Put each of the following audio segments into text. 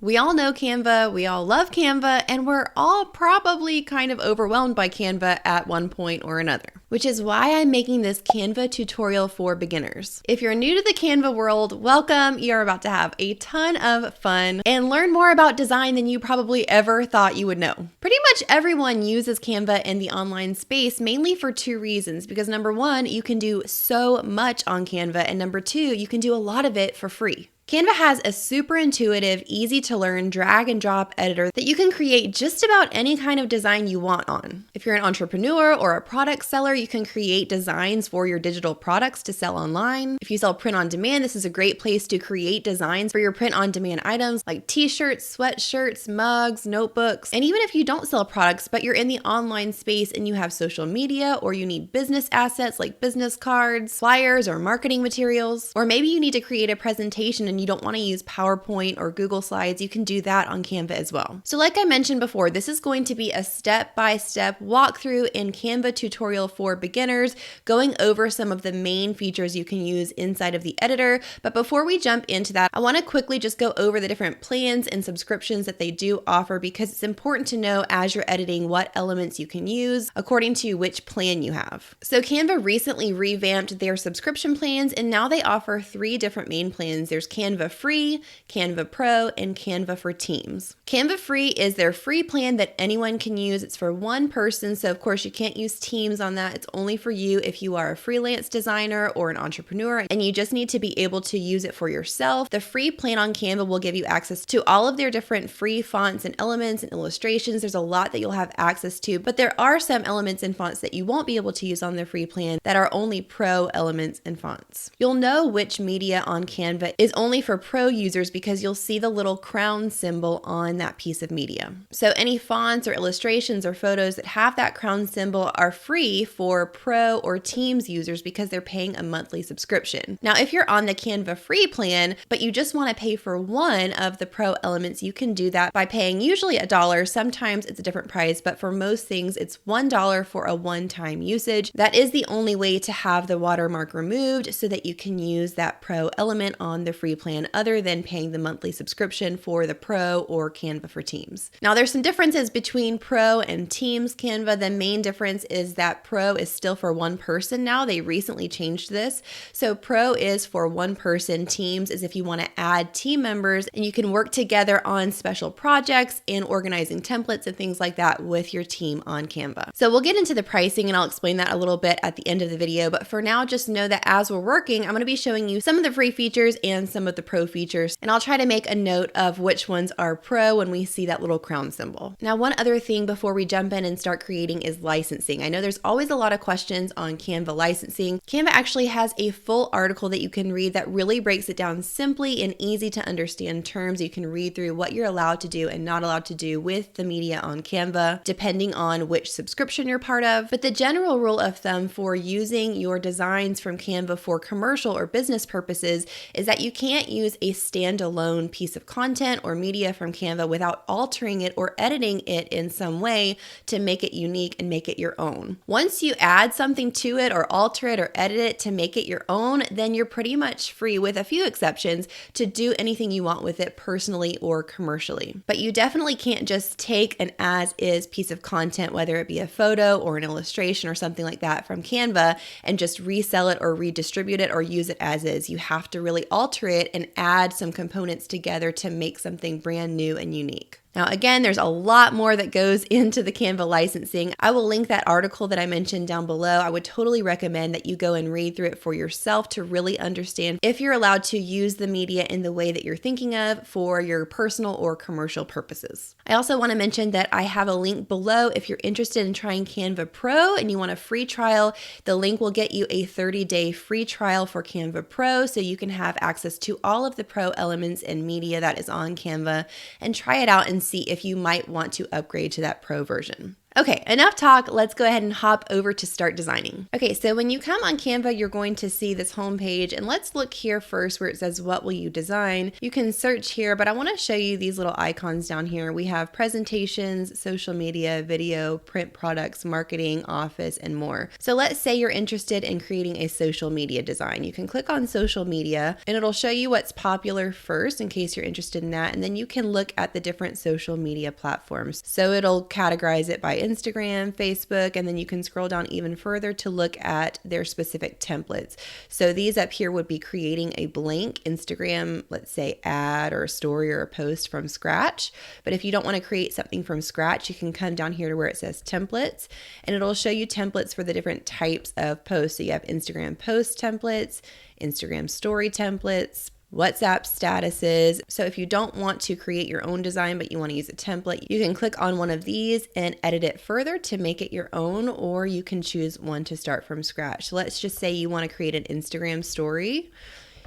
We all know Canva, we all love Canva, and we're all probably kind of overwhelmed by Canva at one point or another, which is why I'm making this Canva tutorial for beginners. If you're new to the Canva world, welcome. You're about to have a ton of fun and learn more about design than you probably ever thought you would know. Pretty much everyone uses Canva in the online space mainly for two reasons, because number one, you can do so much on Canva, and number two, you can do a lot of it for free. Canva has a super intuitive, easy to learn drag and drop editor that you can create just about any kind of design you want on. If you're an entrepreneur or a product seller, you can create designs for your digital products to sell online. If you sell print on demand, this is a great place to create designs for your print on demand items like t-shirts, sweatshirts, mugs, notebooks. And even if you don't sell products, but you're in the online space and you have social media, or you need business assets like business cards, flyers, or marketing materials, or maybe you need to create a presentation and you don't want to use PowerPoint or Google Slides, you can do that on Canva as well. So like I mentioned before, this is going to be a step-by-step walkthrough in Canva tutorial for beginners, going over some of the main features you can use inside of the editor. But before we jump into that, I want to quickly just go over the different plans and subscriptions that they do offer, because it's important to know as you're editing what elements you can use according to which plan you have. So Canva recently revamped their subscription plans, and now they offer three different main plans. There's Canva Free, Canva Pro, and Canva for Teams. Canva Free is their free plan that anyone can use. It's for one person, so of course you can't use Teams on that. It's only for you if you are a freelance designer or an entrepreneur, and you just need to be able to use it for yourself. The free plan on Canva will give you access to all of their different free fonts and elements and illustrations. There's a lot that you'll have access to, but there are some elements and fonts that you won't be able to use on the free plan that are only pro elements and fonts. You'll know which media on Canva is only for pro users because you'll see the little crown symbol on that piece of media. So any fonts or illustrations or photos that have that crown symbol are free for pro or Teams users because they're paying a monthly subscription. Now, if you're on the Canva free plan, but you just want to pay for one of the pro elements, you can do that by paying usually $1. Sometimes it's a different price, but for most things, it's $1 for a one-time usage. That is the only way to have the watermark removed so that you can use that pro element on the free plan, other than paying the monthly subscription for the Pro or Canva for Teams. Now, there's some differences between Pro and Teams Canva. The main difference is that Pro is still for one person now. They recently changed this. So Pro is for one person. Teams is if you want to add team members and you can work together on special projects and organizing templates and things like that with your team on Canva. So we'll get into the pricing and I'll explain that a little bit at the end of the video. But for now, just know that as we're working, I'm going to be showing you some of the free features and some of the pro features, and I'll try to make a note of which ones are pro when we see that little crown symbol. Now, one other thing before we jump in and start creating is licensing. I know there's always a lot of questions on Canva licensing. Canva actually has a full article that you can read that really breaks it down simply in easy to understand terms. You can read through what you're allowed to do and not allowed to do with the media on Canva, depending on which subscription you're part of. But the general rule of thumb for using your designs from Canva for commercial or business purposes is that you can't use a standalone piece of content or media from Canva without altering it or editing it in some way to make it unique and make it your own. Once you add something to it or alter it or edit it to make it your own, then you're pretty much free, with a few exceptions, to do anything you want with it personally or commercially. But you definitely can't just take an as-is piece of content, whether it be a photo or an illustration or something like that from Canva, and just resell it or redistribute it or use it as is. You have to really alter it and add some components together to make something brand new and unique. Now, again, there's a lot more that goes into the Canva licensing. I will link that article that I mentioned down below. I would totally recommend that you go and read through it for yourself to really understand if you're allowed to use the media in the way that you're thinking of for your personal or commercial purposes. I also want to mention that I have a link below if you're interested in trying Canva Pro and you want a free trial. The link will get you a 30-day free trial for Canva Pro, so you can have access to all of the pro elements and media that is on Canva and try it out and see if you might want to upgrade to that pro version. Okay, enough talk. Let's go ahead and hop over to start designing. Okay, so when you come on Canva, you're going to see this home page, and let's look here first where it says, what will you design? You can search here, but I want to show you these little icons down here. We have presentations, social media, video, print products, marketing, office, and more. So let's say you're interested in creating a social media design. You can click on social media, and it'll show you what's popular first in case you're interested in that, and then you can look at the different social media platforms. So it'll categorize it by Instagram, Facebook, and then you can scroll down even further to look at their specific templates. So these up here would be creating a blank Instagram, let's say ad or a story or a post from scratch. But if you don't want to create something from scratch, you can come down here to where it says templates, and it'll show you templates for the different types of posts. So you have Instagram post templates, Instagram story templates, WhatsApp statuses. So if you don't want to create your own design, but you want to use a template, you can click on one of these and edit it further to make it your own, or you can choose one to start from scratch. So let's just say you want to create an Instagram story.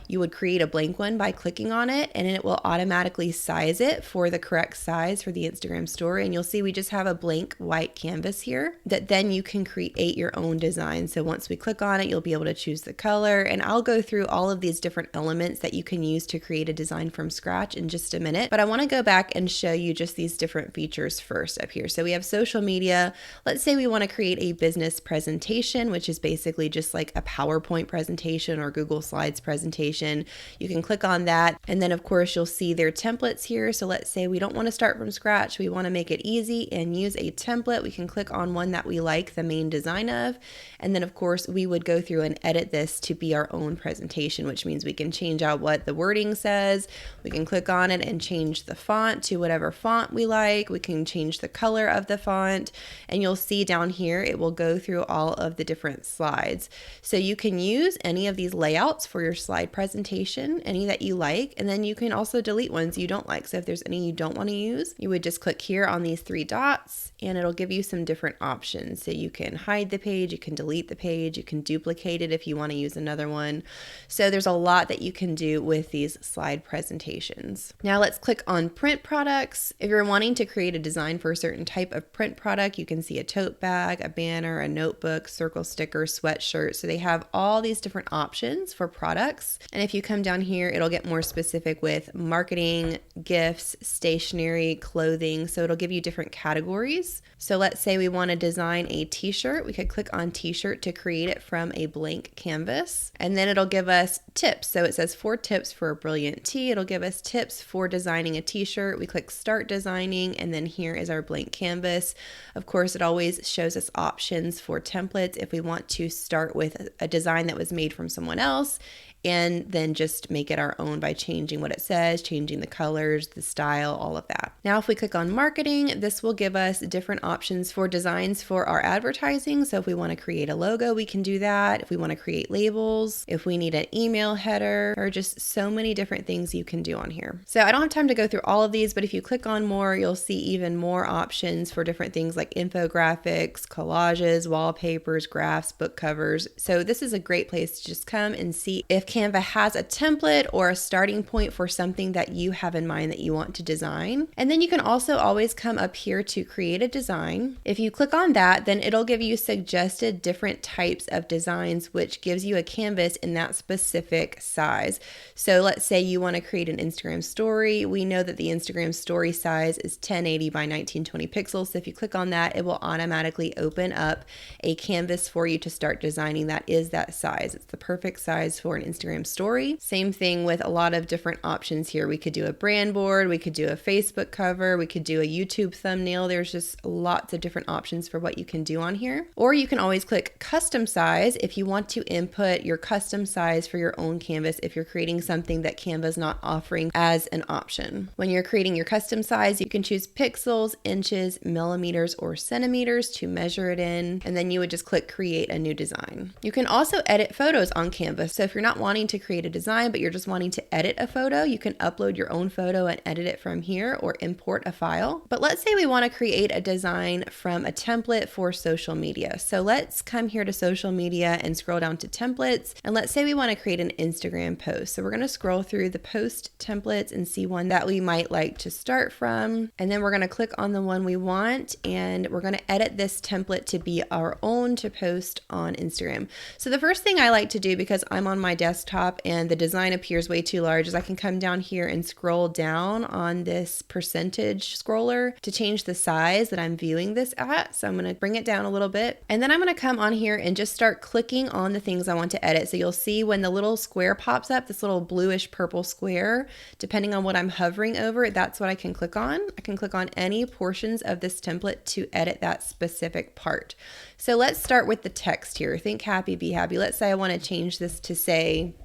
You would create a blank one by clicking on it, and it will automatically size it for the correct size for the Instagram story. And you'll see we just have a blank white canvas here that then you can create your own design. So once we click on it, you'll be able to choose the color, and I'll go through all of these different elements that you can use to create a design from scratch in just a minute. But I want to go back and show you just these different features first up here. So we have social media. Let's say we want to create a business presentation, which is basically just like a PowerPoint presentation or Google Slides presentation. You can click on that, and then of course you'll see their templates here. So let's say we don't want to start from scratch, we want to make it easy and use a template. We can click on one that we like the main design of, and then of course we would go through and edit this to be our own presentation, which means we can change out what the wording says. We can click on it and change the font to whatever font we like. We can change the color of the font, and you'll see down here it will go through all of the different slides. So you can use any of these layouts for your slide presentation, any that you like, and then you can also delete ones you don't like. So if there's any you don't want to use, you would just click here on these three dots, and it'll give you some different options. So you can hide the page, you can delete the page, you can duplicate it if you want to use another one. So there's a lot that you can do with these slide presentations. Now let's click on print products. If you're wanting to create a design for a certain type of print product, you can see a tote bag, a banner, a notebook, circle sticker, sweatshirt. So they have all these different options for products. And if you come down here, it'll get more specific with marketing, gifts, stationery, clothing. So it'll give you different categories. So let's say we want to design a t-shirt. We could click on t-shirt to create it from a blank canvas. And then it'll give us tips. So it says 4 tips for a brilliant tee. It'll give us tips for designing a t-shirt. We click start designing, and then here is our blank canvas. Of course, it always shows us options for templates if we want to start with a design that was made from someone else and then just make it our own by changing what it says, changing the colors, the style, all of that. Now, if we click on marketing, this will give us different options for designs for our advertising. So if we want to create a logo, we can do that. If we want to create labels, if we need an email header, or just so many different things you can do on here. So I don't have time to go through all of these, but if you click on more, you'll see even more options for different things like infographics, collages, wallpapers, graphs, book covers. So this is a great place to just come and see if Canva has a template or a starting point for something that you have in mind that you want to design. And then you can also always come up here to create a design. If you click on that, then it'll give you suggested different types of designs, which gives you a canvas in that specific size. So let's say you want to create an Instagram story. We know that the Instagram story size is 1080 by 1920 pixels. So if you click on that, it will automatically open up a canvas for you to start designing that is that size. It's the perfect size for an Instagram story. Same thing with a lot of different options here. We could do a brand board, we could do a Facebook cover, we could do a YouTube thumbnail. There's just lots of different options for what you can do on here. Or you can always click custom size if you want to input your custom size for your own canvas if you're creating something that Canva is not offering as an option. When you're creating your custom size, you can choose pixels, inches, millimeters, or centimeters to measure it in, and then you would just click create a new design. You can also edit photos on Canva. So if you're not wanting wanting to create a design, but you're just wanting to edit a photo, you can upload your own photo and edit it from here or import a file. But let's say we want to create a design from a template for social media. So let's come here to social media and scroll down to templates. And let's say we want to create an Instagram post. So we're going to scroll through the post templates and see one that we might like to start from. And then we're going to click on the one we want, and we're going to edit this template to be our own to post on Instagram. So the first thing I like to do, because I'm on my desktop and the design appears way too large, is I can come down here and scroll down on this percentage scroller to change the size that I'm viewing this at. So I'm going to bring it down a little bit, and then I'm going to come on here and just start clicking on the things I want to edit. So you'll see when the little square pops up, this little bluish purple square, depending on what I'm hovering over, that's what I can click on. I can click on any portions of this template to edit that specific part. So let's start with the text here. Think happy, be happy. Let's say I want to change this to say,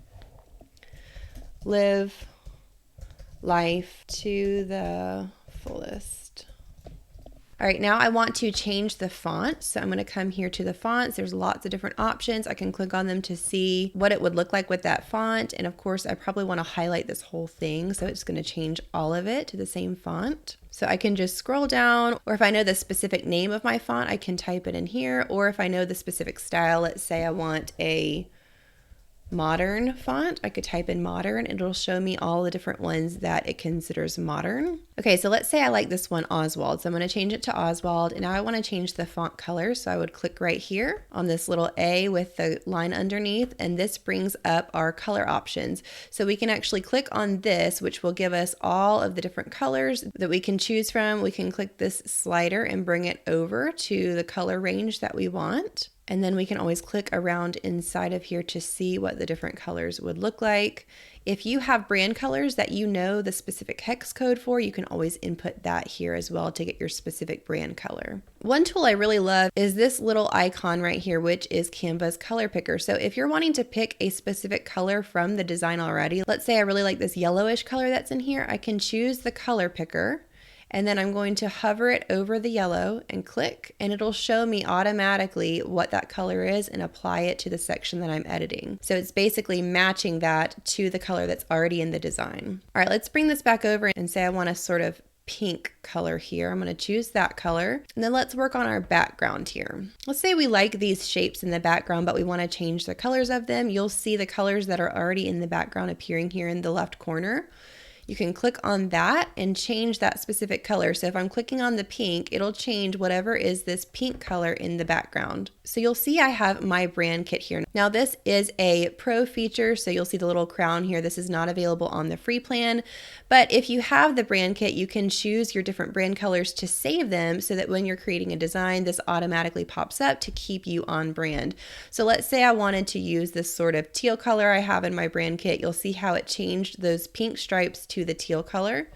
live life to the fullest. All right, now I want to change the font. So I'm going to come here to the fonts. There's lots of different options. I can click on them to see what it would look like with that font. And of course, I probably want to highlight this whole thing. So it's going to change all of it to the same font. So I can just scroll down, or if I know the specific name of my font, I can type it in here. Or if I know the specific style, let's say I want a modern font, I could type in modern. It'll show me all the different ones that it considers modern. Okay, so let's say I like this one, Oswald. So I'm going to change it to Oswald, and now I want to change the font color. So I would click right here on this little A with the line underneath, and this brings up our color options. So we can actually click on this, which will give us all of the different colors that we can choose from. We can click this slider and bring it over to the color range that we want. And then we can always click around inside of here to see what the different colors would look like. If you have brand colors that you know the specific hex code for, you can always input that here as well to get your specific brand color. One tool I really love is this little icon right here, which is Canva's color picker. So if you're wanting to pick a specific color from the design already, let's say I really like this yellowish color that's in here, I can choose the color picker. And then I'm going to hover it over the yellow and click, and it'll show me automatically what that color is and apply it to the section that I'm editing. So it's basically matching that to the color that's already in the design. All right, let's bring this back over and say I want a sort of pink color here. I'm going to choose that color, and then let's work on our background here. Let's say we like these shapes in the background, but we want to change the colors of them. You'll see the colors that are already in the background appearing here in the left corner. You can click on that and change that specific color. So if I'm clicking on the pink, it'll change whatever is this pink color in the background. So you'll see I have my brand kit here. Now this is a pro feature, so you'll see the little crown here. This is not available on the free plan, but if you have the brand kit, you can choose your different brand colors to save them so that when you're creating a design, this automatically pops up to keep you on brand. So let's say I wanted to use this sort of teal color I have in my brand kit. You'll see how it changed those pink stripes to the teal color.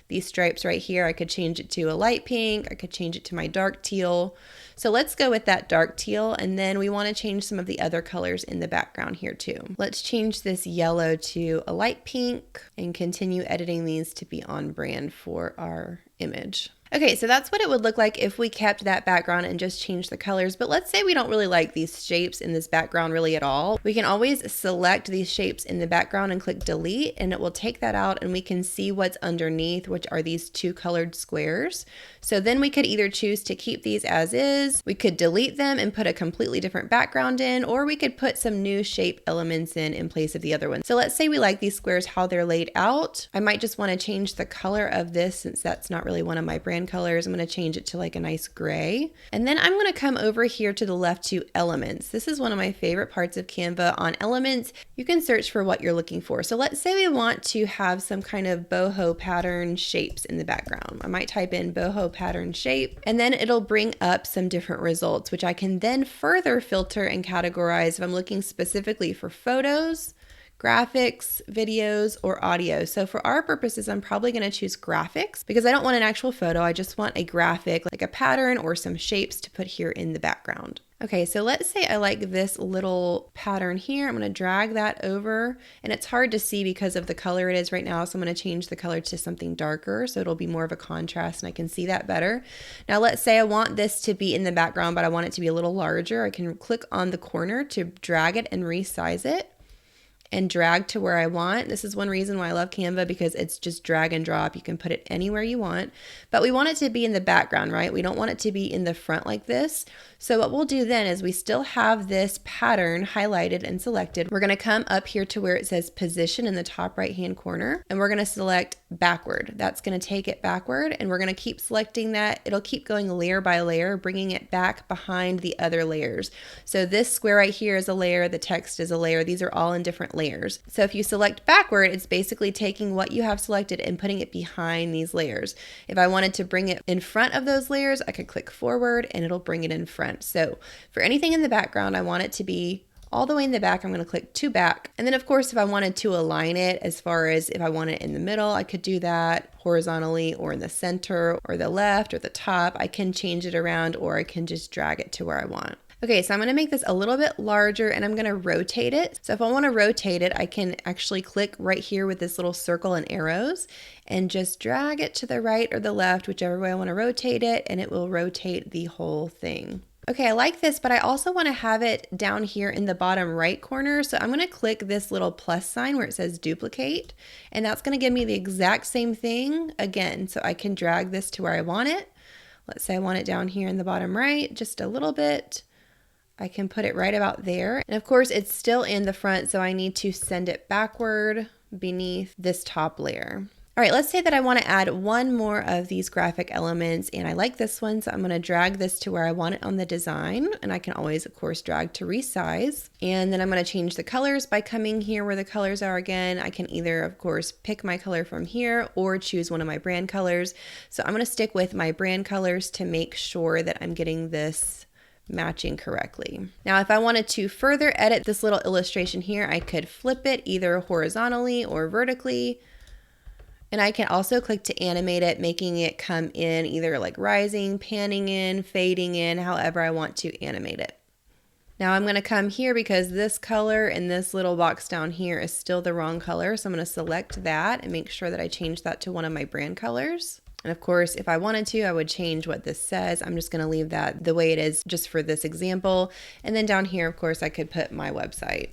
These stripes right here, I could change it to a light pink, I could change it to my dark teal. So let's go with that dark teal, and then we want to change some of the other colors in the background here too. Let's change this yellow to a light pink and continue editing these to be on brand for our image. Okay, so that's what it would look like if we kept that background and just changed the colors. But let's say we don't really like these shapes in this background really at all. We can always select these shapes in the background and click delete, and it will take that out, and we can see what's underneath, which are these two colored squares. So then we could either choose to keep these as is, we could delete them and put a completely different background in, or we could put some new shape elements in place of the other ones. So let's say we like these squares, how they're laid out. I might just want to change the color of this since that's not really one of my brand colors. I'm going to change it to like a nice gray. And then I'm going to come over here to the left to elements. This is one of my favorite parts of Canva. On elements, you can search for what you're looking for. So let's say we want to have some kind of boho pattern shapes in the background. I might type in boho pattern shape, and then it'll bring up some different results, which I can then further filter and categorize if I'm looking specifically for photos, graphics, videos, or audio. So for our purposes, I'm probably going to choose graphics because I don't want an actual photo. I just want a graphic, like a pattern or some shapes to put here in the background. Okay, so let's say I like this little pattern here. I'm going to drag that over, and it's hard to see because of the color it is right now. So I'm going to change the color to something darker so it'll be more of a contrast and I can see that better. Now let's say I want this to be in the background, but I want it to be a little larger. I can click on the corner to drag it and resize it. and drag to where I want. This is one reason why I love Canva, because it's just drag and drop. You can put it anywhere you want, but we want it to be in the background, right? We don't want it to be in the front like this. So what we'll do then is we still have this pattern highlighted and selected. We're going to come up here to where it says position in the top right hand corner, and we're going to select backward. That's going to take it backward, and we're going to keep selecting that. It'll keep going layer by layer, bringing it back behind the other layers. So this square right here is a layer, the text is a layer. These are all in different layers. So if you select backward, it's basically taking what you have selected and putting it behind these layers. If I wanted to bring it in front of those layers, I could click forward and it'll bring it in front. So for anything in the background, I want it to be all the way in the back. I'm going to click to back. And then of course, if I wanted to align it, as far as if I want it in the middle, I could do that horizontally, or in the center or the left or the top. I can change it around, or I can just drag it to where I want. Okay, so I'm going to make this a little bit larger and I'm going to rotate it. So if I want to rotate it, I can actually click right here with this little circle and arrows and just drag it to the right or the left, whichever way I want to rotate it, and it will rotate the whole thing. Okay, I like this, but I also want to have it down here in the bottom right corner. So I'm going to click this little plus sign where it says duplicate, and that's going to give me the exact same thing again. So I can drag this to where I want it. Let's say I want it down here in the bottom right, just a little bit. I can put it right about there. And of course, it's still in the front, so I need to send it backward beneath this top layer. All right, let's say that I want to add one more of these graphic elements, and I like this one, so I'm going to drag this to where I want it on the design, and I can always, of course, drag to resize. And then I'm going to change the colors by coming here where the colors are again. I can either, of course, pick my color from here or choose one of my brand colors. So I'm going to stick with my brand colors to make sure that I'm getting this matching correctly. Now, if I wanted to further edit this little illustration here, I could flip it either horizontally or vertically. And I can also click to animate it, making it come in either like rising, panning in, fading in, however I want to animate it. Now I'm going to come here because this color in this little box down here is still the wrong color. So I'm going to select that and make sure that I change that to one of my brand colors. And of course, if I wanted to, I would change what this says. I'm just going to leave that the way it is just for this example. And then down here, of course, I could put my website.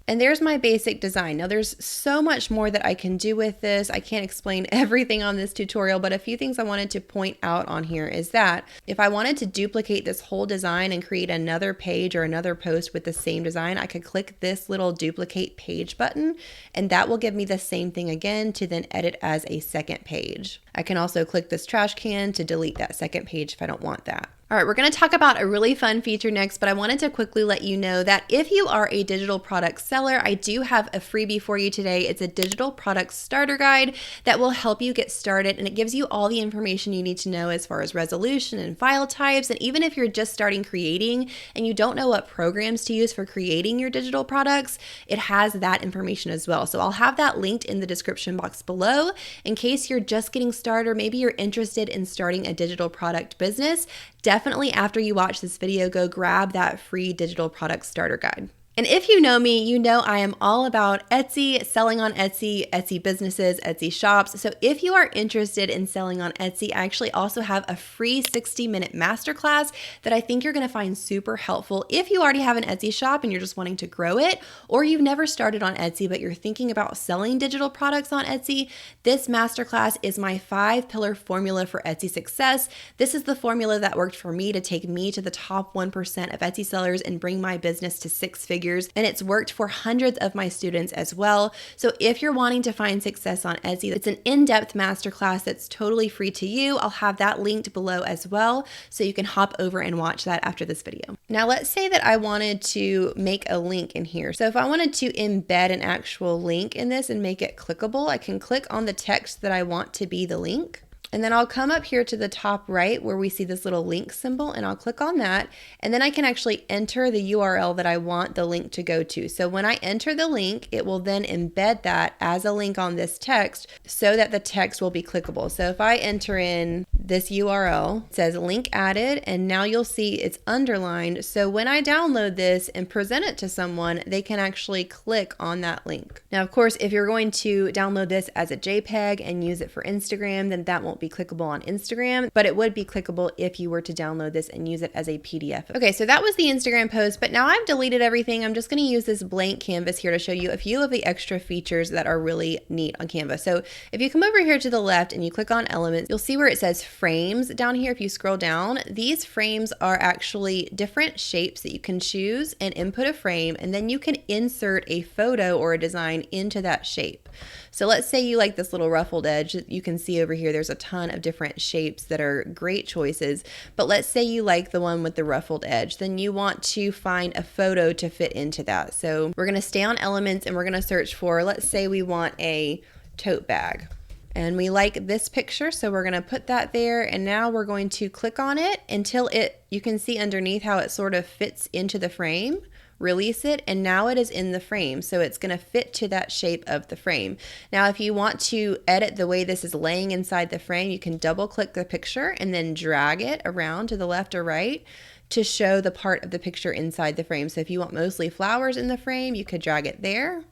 And there's my basic design. Now there's so much more that I can do with this. I can't explain everything on this tutorial, but a few things I wanted to point out on here is that if I wanted to duplicate this whole design and create another page or another post with the same design, I could click this little duplicate page button, and that will give me the same thing again to then edit as a second page. I can also click this trash can to delete that second page if I don't want that. All right, we're going to talk about a really fun feature next, but I wanted to quickly let you know that if you are a digital product seller, I do have a freebie for you today. It's a digital product starter guide that will help you get started, and it gives you all the information you need to know as far as resolution and file types. And even if you're just starting creating and you don't know what programs to use for creating your digital products, it has that information as well. So I'll have that linked in the description box below in case you're just getting started, or maybe you're interested in starting a digital product business. Definitely after you watch this video, go grab that free digital product starter guide. And if you know me, you know I am all about Etsy, selling on Etsy, Etsy businesses, Etsy shops. So if you are interested in selling on Etsy, I actually also have a free 60-minute masterclass that I think you're going to find super helpful if you already have an Etsy shop and you're just wanting to grow it, or you've never started on Etsy but you're thinking about selling digital products on Etsy. This masterclass is my 5-pillar formula for Etsy success. This is the formula that worked for me to take me to the top 1% of Etsy sellers and bring my business to 6 figures. And it's worked for hundreds of my students as well. So if you're wanting to find success on Etsy, it's an in-depth masterclass that's totally free to you. I'll have that linked below as well, so you can hop over and watch that after this video. Now let's say that I wanted to make a link in here. So if I wanted to embed an actual link in this and make it clickable, I can click on the text that I want to be the link. And then I'll come up here to the top right where we see this little link symbol, and I'll click on that. And then I can actually enter the URL that I want the link to go to. So when I enter the link, it will then embed that as a link on this text so that the text will be clickable. So if I enter in this URL, it says link added, and now you'll see it's underlined. So when I download this and present it to someone, they can actually click on that link. Now, of course, if you're going to download this as a JPEG and use it for Instagram, then that won't won't be clickable on Instagram, but it would be clickable if you were to download this and use it as a PDF. Okay, so that was the Instagram post, but now I've deleted everything. I'm just going to use this blank canvas here to show you a few of the extra features that are really neat on Canva. So if you come over here to the left and you click on elements, you'll see where it says frames down here. If you scroll down, these frames are actually different shapes that you can choose and input a frame, and then you can insert a photo or a design into that shape. So let's say you like this little ruffled edge. You can see over here there's a ton of different shapes that are great choices, but let's say you like the one with the ruffled edge. Then you want to find a photo to fit into that. So we're going to stay on elements and we're going to search for, let's say we want a tote bag. And we like this picture, so we're going to put that there, and now we're going to click on it until you can see underneath how it sort of fits into the frame. Release it, and now it is in the frame, so it's going to fit to that shape of the frame. Now if you want to edit the way this is laying inside the frame, you can double click the picture and then drag it around to the left or right to show the part of the picture inside the frame. So if you want mostly flowers in the frame, you could drag it there.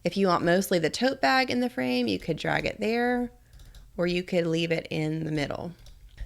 If you want mostly the tote bag in the frame, you could drag it there, or you could leave it in the middle.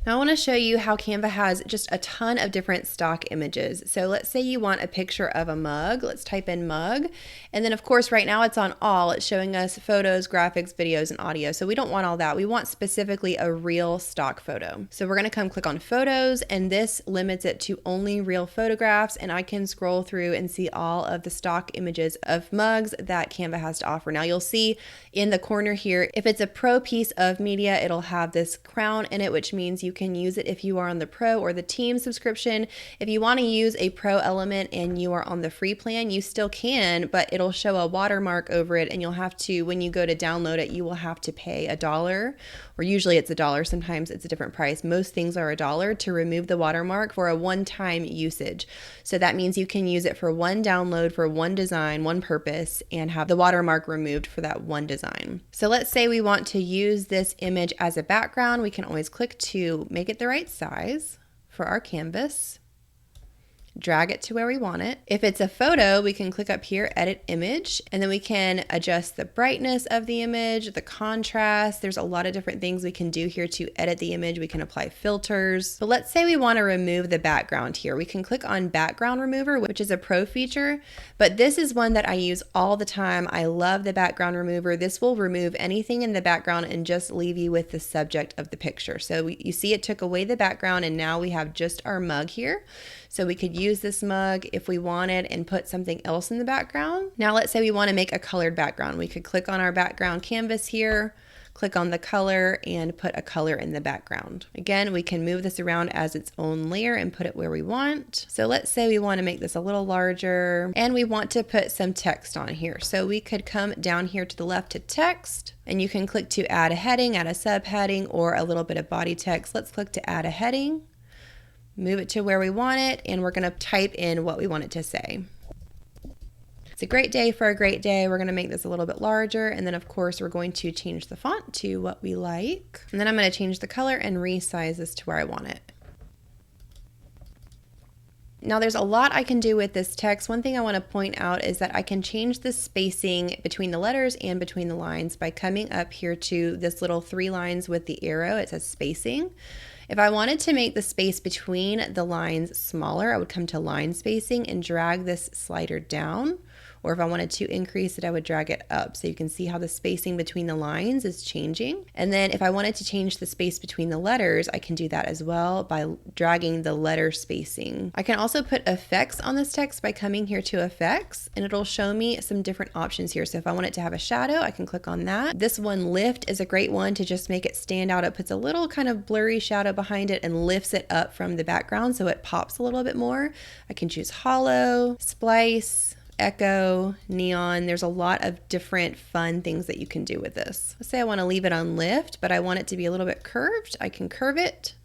Now I want to show you how Canva has just a ton of different stock images. So let's say you want a picture of a mug. Let's type in mug. And then of course right now it's on all. It's showing us photos, graphics, videos, and audio. So we don't want all that. We want specifically a real stock photo. So we're going to come click on photos, and this limits it to only real photographs. And I can scroll through and see all of the stock images of mugs that Canva has to offer. Now you'll see in the corner here, if it's a pro piece of media, it'll have this crown in it, which means you can use it if you are on the pro or the team subscription. If you want to use a pro element and you are on the free plan, you still can, but it'll show a watermark over it, and you'll have to, when you go to download it, you will have to pay $1, or usually it's $1. Sometimes it's a different price. Most things are $1 to remove the watermark for a one-time usage. So that means you can use it for one download, for one design, one purpose, and have the watermark removed for that one design. So let's say we want to use this image as a background. We can always click to make it the right size for our canvas. Drag it to where we want it. If it's a photo, we can click up here, edit image, and then we can adjust the brightness of the image, the contrast. There's a lot of different things we can do here to edit the image. We can apply filters. But let's say we want to remove the background here. We can click on background remover, which is a pro feature, but this is one that I use all the time. I love the background remover. This will remove anything in the background and just leave you with the subject of the picture. So you see it took away the background, and now we have just our mug here. So we could use this mug if we wanted and put something else in the background. Now let's say we want to make a colored background. We could click on our background canvas here, click on the color, and put a color in the background. Again, we can move this around as its own layer and put it where we want. So let's say we want to make this a little larger, and we want to put some text on here. So we could come down here to the left to text, and you can click to add a heading, add a subheading, or a little bit of body text. Let's click to add a heading. Move it to where we want it, and we're going to type in what we want it to say. It's a great day for a great day. We're going to make this a little bit larger, and then of course we're going to change the font to what we like. And then I'm going to change the color and resize this to where I want it. Now there's a lot I can do with this text. One thing I want to point out is that I can change the spacing between the letters and between the lines by coming up here to this little 3 lines with the arrow. It says spacing. If I wanted to make the space between the lines smaller, I would come to line spacing and drag this slider down. Or if I wanted to increase it, I would drag it up. So you can see how the spacing between the lines is changing. And then if I wanted to change the space between the letters, I can do that as well by dragging the letter spacing. I can also put effects on this text by coming here to effects, and it'll show me some different options here. So if I want it to have a shadow, I can click on that. This one, lift, is a great one to just make it stand out. It puts a little kind of blurry shadow behind it and lifts it up from the background so it pops a little bit more. I can choose hollow, splice, echo, neon. There's a lot of different fun things that you can do with this. Let's say I want to leave it on lift, but I want it to be a little bit curved. I can curve it,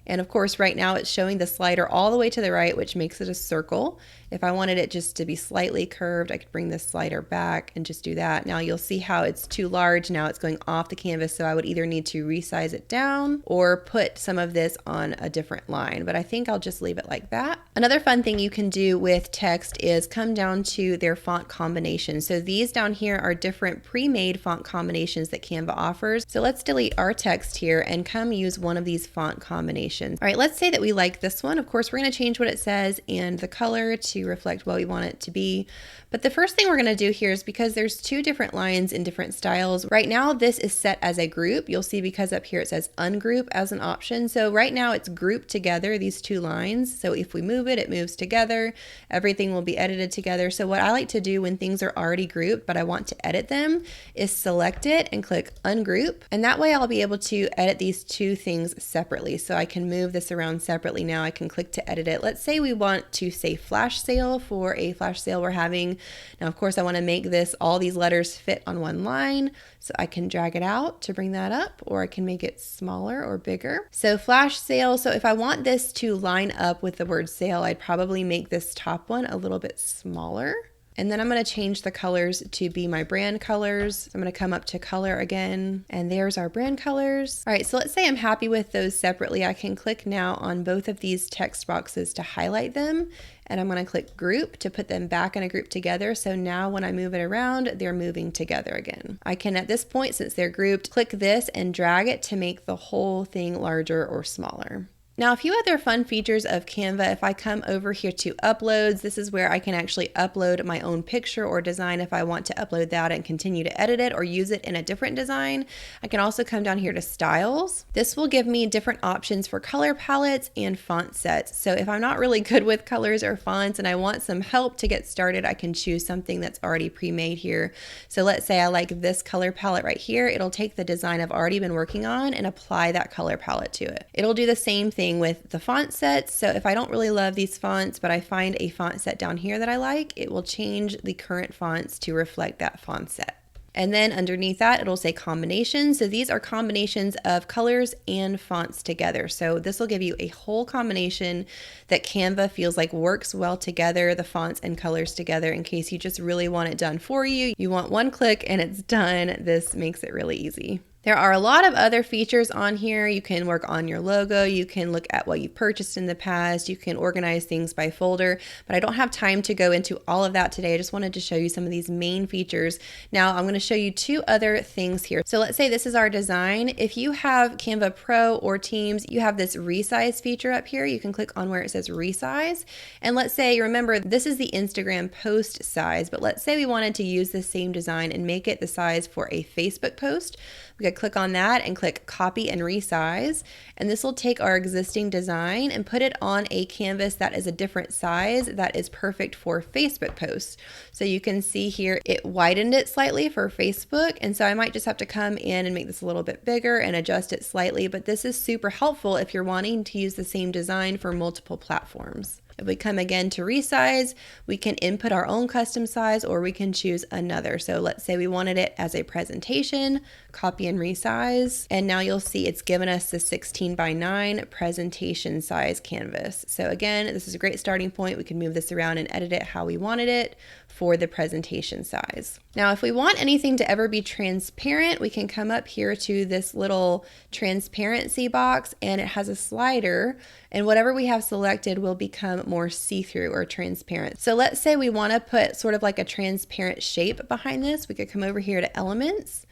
And of course, right now it's showing the slider all the way to the right, which makes it a circle. If I wanted it just to be slightly curved, I could bring this slider back and just do that. Now you'll see how it's too large. Now it's going off the canvas, so I would either need to resize it down or put some of this on a different line, but I think I'll just leave it like that. Another fun thing you can do with text is come down to their font combinations. So these down here are different pre-made font combinations that Canva offers. So let's delete our text here and come use one of these font combinations. All right, let's say that we like this one. Of course, we're going to change what it says and the color to reflect what we want it to be. But the first thing we're going to do here is, because there's two different lines in different styles, right now this is set as a group. You'll see because up here it says ungroup as an option. So right now it's grouped together, these two lines. So if we move it, it moves together. Everything will be edited together. So what I like to do when things are already grouped, but I want to edit them, is select it and click ungroup. And that way I'll be able to edit these two things separately. So I can move this around separately now. I can click to edit it. Let's say we want to say flash sale for a flash sale we're having. Now, of course, I want to make this, all these letters fit on one line. So I can drag it out to bring that up, or I can make it smaller or bigger. So flash sale. So if I want this to line up with the word sale, I'd probably make this top one a little bit smaller. And then I'm going to change the colors to be my brand colors. So I'm going to come up to color again, and there's our brand colors. All right, so let's say I'm happy with those separately. I can click now on both of these text boxes to highlight them, and I'm going to click group to put them back in a group together. So now when I move it around, they're moving together again. I can, at this point, since they're grouped, click this and drag it to make the whole thing larger or smaller. Now, a few other fun features of Canva, if I come over here to uploads, this is where I can actually upload my own picture or design if I want to upload that and continue to edit it or use it in a different design. I can also come down here to styles. This will give me different options for color palettes and font sets. So if I'm not really good with colors or fonts and I want some help to get started, I can choose something that's already pre-made here. So let's say I like this color palette right here. It'll take the design I've already been working on and apply that color palette to it. It'll do the same thing with the font sets. So if I don't really love these fonts, but I find a font set down here that I like, it will change the current fonts to reflect that font set. And then underneath that, it'll say combinations. So these are combinations of colors and fonts together. So this will give you a whole combination that Canva feels like works well together, the fonts and colors together, in case you just really want it done for you. You want one click and it's done. This makes it really easy. There are a lot of other features on here. You can work on your logo. You can look at what you purchased in the past. You can organize things by folder, but I don't have time to go into all of that today. I just wanted to show you some of these main features. Now I'm going to show you two other things here. So let's say this is our design. If you have Canva Pro or Teams, you have this resize feature up here. You can click on where it says resize. And let's say, remember, this is the Instagram post size, but let's say we wanted to use the same design and make it the size for a Facebook post. We could click on that and click copy and resize, and this will take our existing design and put it on a canvas that is a different size that is perfect for Facebook posts. So you can see here it widened it slightly for Facebook, and so I might just have to come in and make this a little bit bigger and adjust it slightly, but this is super helpful if you're wanting to use the same design for multiple platforms. If we come again to resize, we can input our own custom size or we can choose another. So let's say we wanted it as a presentation, copy and resize. And now you'll see it's given us the 16:9 presentation size canvas. So again, this is a great starting point. We can move this around and edit it how we wanted it for the presentation size. Now, if we want anything to ever be transparent, we can come up here to this little transparency box and it has a slider, and whatever we have selected will become more see-through or transparent. So let's say we want to put sort of like a transparent shape behind this. We could come over here to elements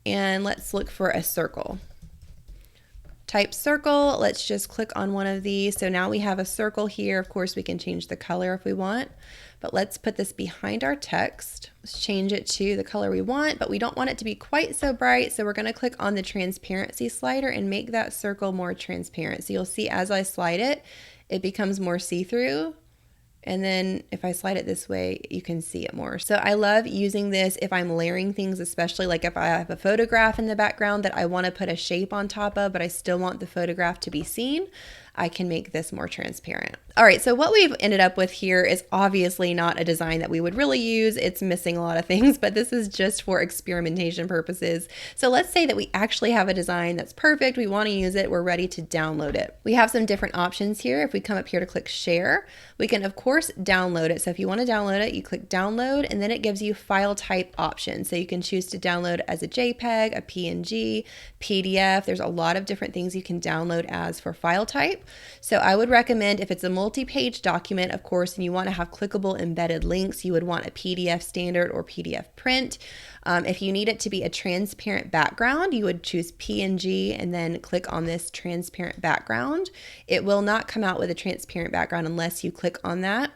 and let's look for a circle. Type circle, let's just click on one of these. So now we have a circle here. Of course, we can change the color if we want, but let's put this behind our text. Let's change it to the color we want, but we don't want it to be quite so bright. So we're gonna click on the transparency slider and make that circle more transparent. So you'll see as I slide it, it becomes more see-through. And then if I slide it this way, you can see it more. So I love using this if I'm layering things, especially like if I have a photograph in the background that I want to put a shape on top of, but I still want the photograph to be seen. I can make this more transparent. All right, so what we've ended up with here is obviously not a design that we would really use. It's missing a lot of things, but this is just for experimentation purposes. So let's say that we actually have a design that's perfect. We want to use it. We're ready to download it. We have some different options here. If we come up here to click share, we can of course download it. So if you want to download it, you click download, and then it gives you file type options. So you can choose to download as a JPEG, a PNG, PDF. There's a lot of different things you can download as for file type. So I would recommend, if it's a multi-page document, of course, and you want to have clickable embedded links, you would want a PDF standard or PDF print. If you need it to be a transparent background, you would choose PNG and then click on this transparent background. It will not come out with a transparent background unless you click on that.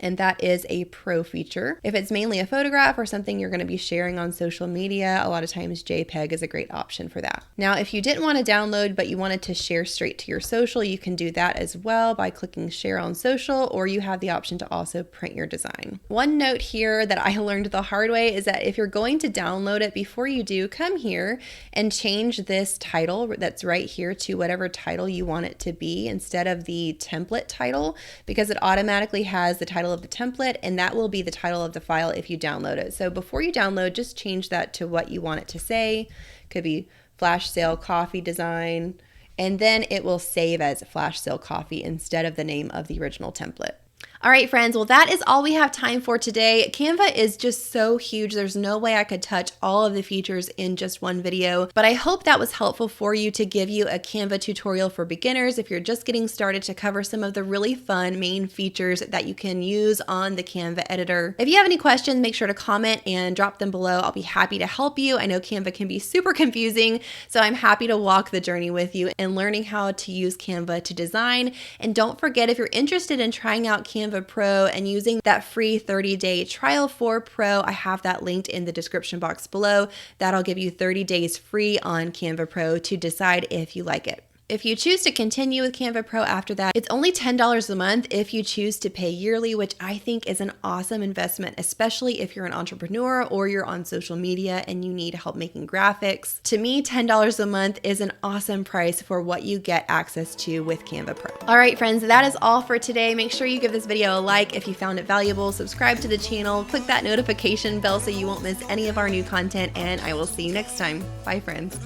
And that is a pro feature. If it's mainly a photograph or something you're going to be sharing on social media, a lot of times JPEG is a great option for that. Now, if you didn't want to download, but you wanted to share straight to your social, you can do that as well by clicking share on social, or you have the option to also print your design. One note here that I learned the hard way is that if you're going to download it, before you do, come here and change this title that's right here to whatever title you want it to be instead of the template title, because it automatically has the title of the template, and that will be the title of the file if you download it. So before you download, just change that to what you want it to say. Could be flash sale coffee design, and then it will save as flash sale coffee instead of the name of the original template. All right, friends, well, that is all we have time for today. Canva is just so huge. There's no way I could touch all of the features in just one video, but I hope that was helpful for you to give you a Canva tutorial for beginners if you're just getting started, to cover some of the really fun main features that you can use on the Canva editor. If you have any questions, make sure to comment and drop them below. I'll be happy to help you. I know Canva can be super confusing, so I'm happy to walk the journey with you in learning how to use Canva to design. And don't forget, if you're interested in trying out Canva Pro and using that free 30-day trial for Pro, I have that linked in the description box below. That'll give you 30 days free on Canva Pro to decide if you like it. If you choose to continue with Canva Pro after that, it's only $10 a month if you choose to pay yearly, which I think is an awesome investment, especially if you're an entrepreneur or you're on social media and you need help making graphics. To me, $10 a month is an awesome price for what you get access to with Canva Pro. All right, friends, that is all for today. Make sure you give this video a like if you found it valuable, subscribe to the channel, click that notification bell so you won't miss any of our new content, and I will see you next time. Bye, friends.